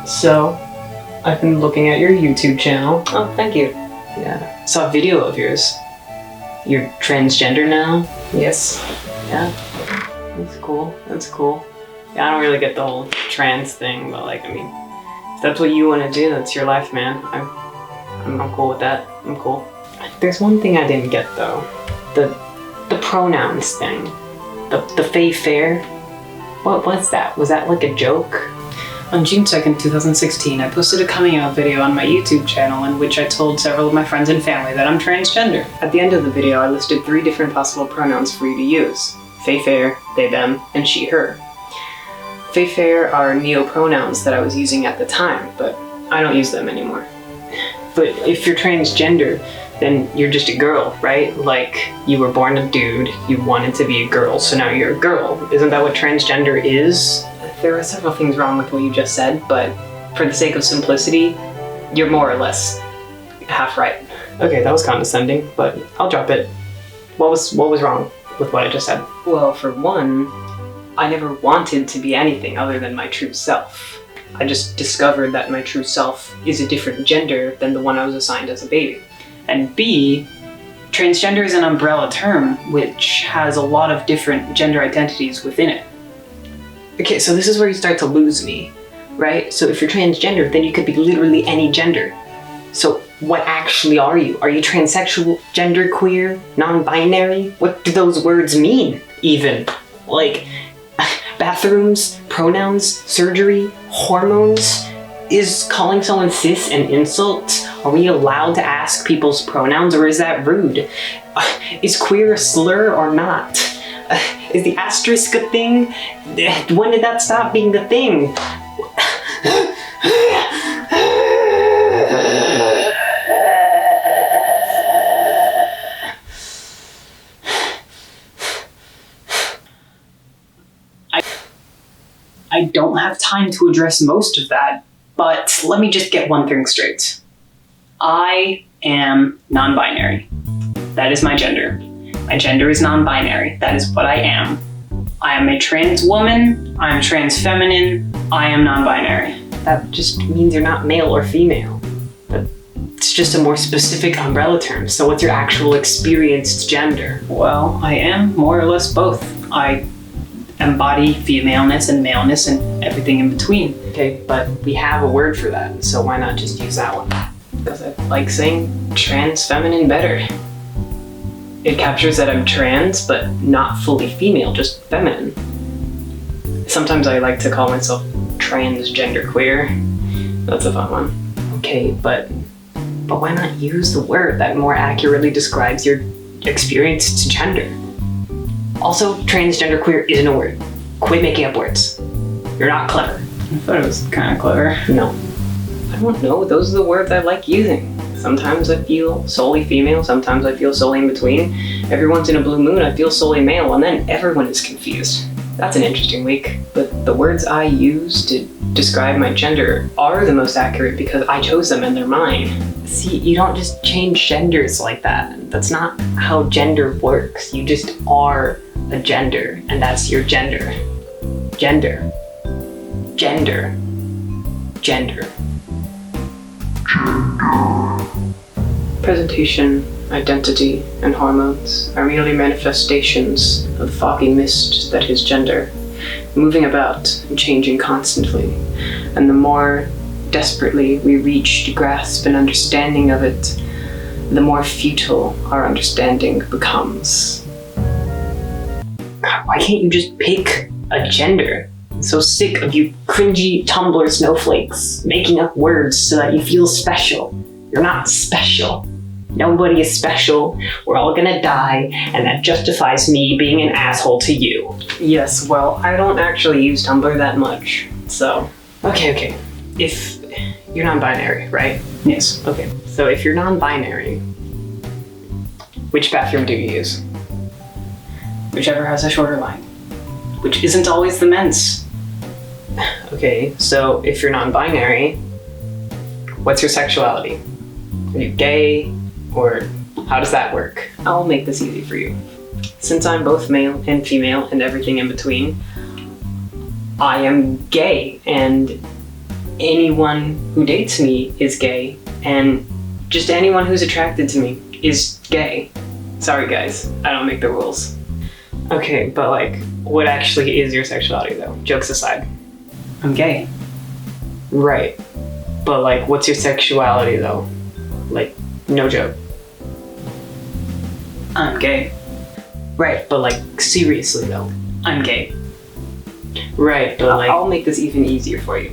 So, I've been looking at your YouTube channel. Oh, thank you. Yeah. Saw a video of yours. You're transgender now? Yes. Yeah. That's cool. That's cool. Yeah, I don't really get the whole trans thing, but like, I mean, if that's what you want to do, that's your life, man. I'm cool with that. I'm cool. There's one thing I didn't get though. The pronouns thing. The Faye Fair. What was that? Was that like a joke? On June 2nd, 2016, I posted a coming out video on my YouTube channel in which I told several of my friends and family that I'm transgender. At the end of the video, I listed 3 different possible pronouns for you to use. Faye Fair, they them, and she her. Faye Fair are neo-pronouns that I was using at the time, but I don't use them anymore. But if you're transgender, then you're just a girl, right? Like, you were born a dude, you wanted to be a girl, so now you're a girl. Isn't that what transgender is? There are several things wrong with what you just said, but for the sake of simplicity, you're more or less half right. Okay, that was condescending, but I'll drop it. What was wrong with what I just said? Well, for one, I never wanted to be anything other than my true self. I just discovered that my true self is a different gender than the one I was assigned as a baby. And B, transgender is an umbrella term which has a lot of different gender identities within it. Okay, so this is where you start to lose me, right? So if you're transgender, then you could be literally any gender. So what actually are you? Are you transsexual, genderqueer, non-binary? What do those words mean, even? Like, bathrooms, pronouns, surgery, hormones? Is calling someone cis an insult? Are we allowed to ask people's pronouns, or is that rude? Is queer a slur or not? Is the asterisk a thing? When did that stop being the thing? I don't have time to address most of that, but let me just get one thing straight. I am non-binary. That is my gender. My gender is non-binary. That is what I am. I am a trans woman. I am trans feminine. I am non-binary. That just means you're not male or female. It's just a more specific umbrella term. So what's your actual experienced gender? Well, I am more or less both. I embody femaleness and maleness and everything in between. Okay, but we have a word for that, so why not just use that one? Because I like saying trans feminine better. It captures that I'm trans, but not fully female, just feminine. Sometimes I like to call myself transgender queer. That's a fun one. Okay, but why not use the word that more accurately describes your experienced gender? Also, transgender queer isn't a word. Quit making up words. You're not clever. I thought it was kind of clever. No. I don't know, those are the words I like using. Sometimes I feel solely female, sometimes I feel solely in between. Every once in a blue moon I feel solely male, and then everyone is confused. That's an interesting week. But the words I use to describe my gender are the most accurate because I chose them and they're mine. See, you don't just change genders like that. That's not how gender works. You just are a gender, and that's your gender. Gender. Gender. Gender. Presentation, identity, and hormones are merely manifestations of the foggy mist that is gender, moving about and changing constantly, and the more desperately we reach to grasp an understanding of it, the more futile our understanding becomes. God, why can't you just pick a gender? I'm so sick of you cringy Tumblr snowflakes making up words so that you feel special. You're not special. Nobody is special. We're all gonna die, and that justifies me being an asshole to you. Yes, well, I don't actually use Tumblr that much, so... Okay. If you're non-binary, right? Yes. Okay, so if you're non-binary, which bathroom do you use? Whichever has a shorter line. Which isn't always the men's. Okay, so if you're non-binary, what's your sexuality? Are you gay, or how does that work? I'll make this easy for you. Since I'm both male and female and everything in between, I am gay, and anyone who dates me is gay, and just anyone who's attracted to me is gay. Sorry guys, I don't make the rules. Okay, but like, what actually is your sexuality though? Jokes aside. I'm gay. Right. But like, what's your sexuality though? Like, no joke. I'm gay. Right, but like, seriously though. I'm gay. Right, but like, I'll make this even easier for you.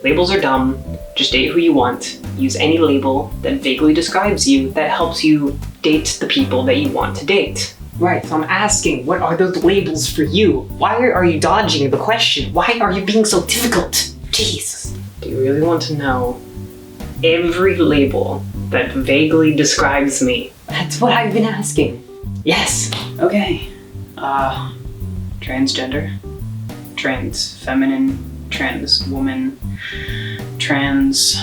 Labels are dumb. Just date who you want. Use any label that vaguely describes you that helps you date the people that you want to date. Right, so I'm asking, what are those labels for you? Why are you dodging the question? Why are you being so difficult? Jesus. Do you really want to know every label that vaguely describes me? That's what I've been asking. Yes. Okay. Transgender. Trans feminine. Trans woman. Trans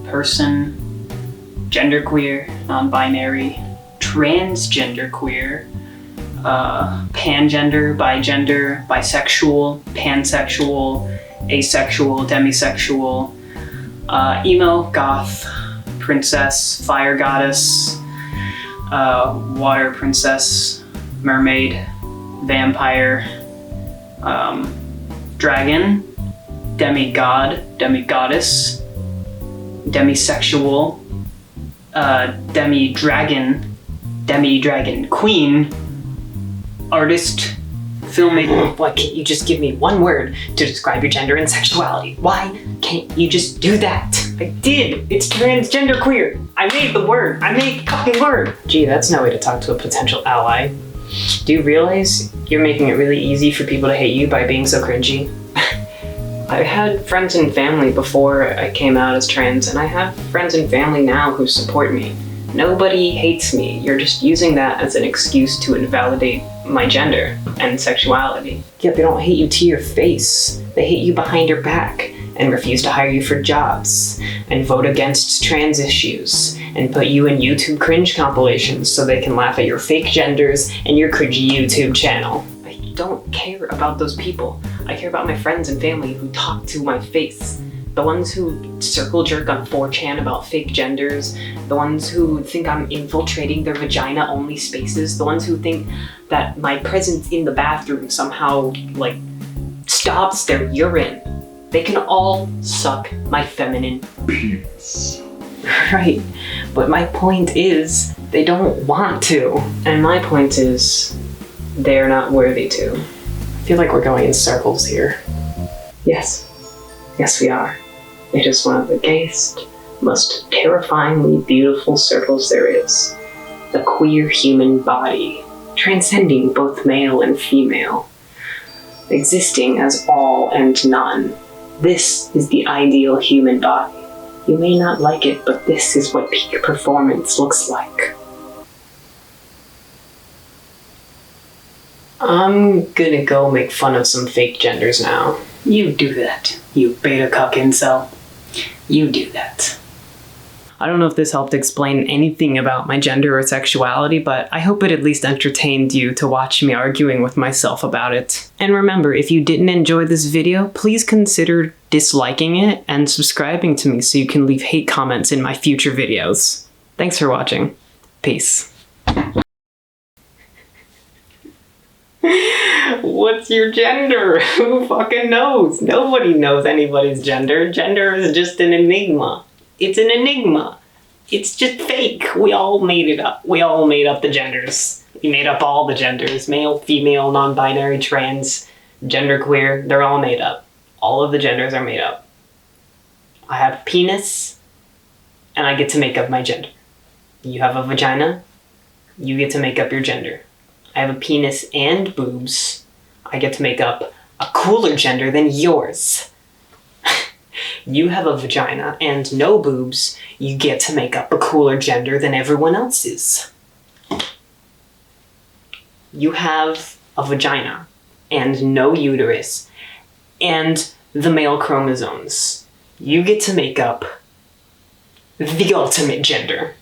person. Genderqueer. Non-binary. Transgender queer. Pangender, bigender, bisexual, pansexual, asexual, demisexual, emo, goth, princess, fire goddess, water princess, mermaid, vampire, dragon, demigod, demigoddess, demisexual, DemiDragonQueen, artist, filmmaker. Why can't you just give me one word to describe your gender and sexuality? Why can't you just do that? I did! It's transgender queer! I made the word! I made the fucking word! Gee, that's no way to talk to a potential ally. Do you realize you're making it really easy for people to hate you by being so cringy? I had friends and family before I came out as trans, and I have friends and family now who support me. Nobody hates me. You're just using that as an excuse to invalidate my gender and sexuality. Yet they don't hate you to your face. They hate you behind your back and refuse to hire you for jobs and vote against trans issues and put you in YouTube cringe compilations so they can laugh at your fake genders and your cringy YouTube channel. I don't care about those people. I care about my friends and family who talk to my face. The ones who circle jerk on 4chan about fake genders, the ones who think I'm infiltrating their vagina-only spaces, the ones who think that my presence in the bathroom somehow, like, stops their urine. They can all suck my feminine penis. Right, but my point is, they don't want to. And my point is, they're not worthy to. I feel like we're going in circles here. Yes. Yes, we are. It is one of the gayest, most terrifyingly beautiful circles there is. The queer human body, transcending both male and female, existing as all and none. This is the ideal human body. You may not like it, but this is what peak performance looks like. I'm gonna go make fun of some fake genders now. You do that, you beta cuck incel. You do that. I don't know if this helped explain anything about my gender or sexuality, but I hope it at least entertained you to watch me arguing with myself about it. And remember, if you didn't enjoy this video, please consider disliking it and subscribing to me so you can leave hate comments in my future videos. Thanks for watching. Peace. What's your gender? Who fucking knows? Nobody knows anybody's gender. Gender is just an enigma. It's an enigma. It's just fake. We all made it up. We all made up the genders. We made up all the genders. Male, female, non-binary, trans, genderqueer. They're all made up. All of the genders are made up. I have a penis, and I get to make up my gender. You have a vagina, you get to make up your gender. I have a penis and boobs. I get to make up a cooler gender than yours. You have a vagina and no boobs. You get to make up a cooler gender than everyone else's. You have a vagina and no uterus and the male chromosomes. You get to make up the ultimate gender.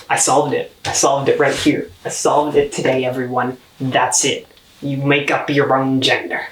I solved it. I solved it right here. I solved it today, everyone. That's it. You make up your own gender.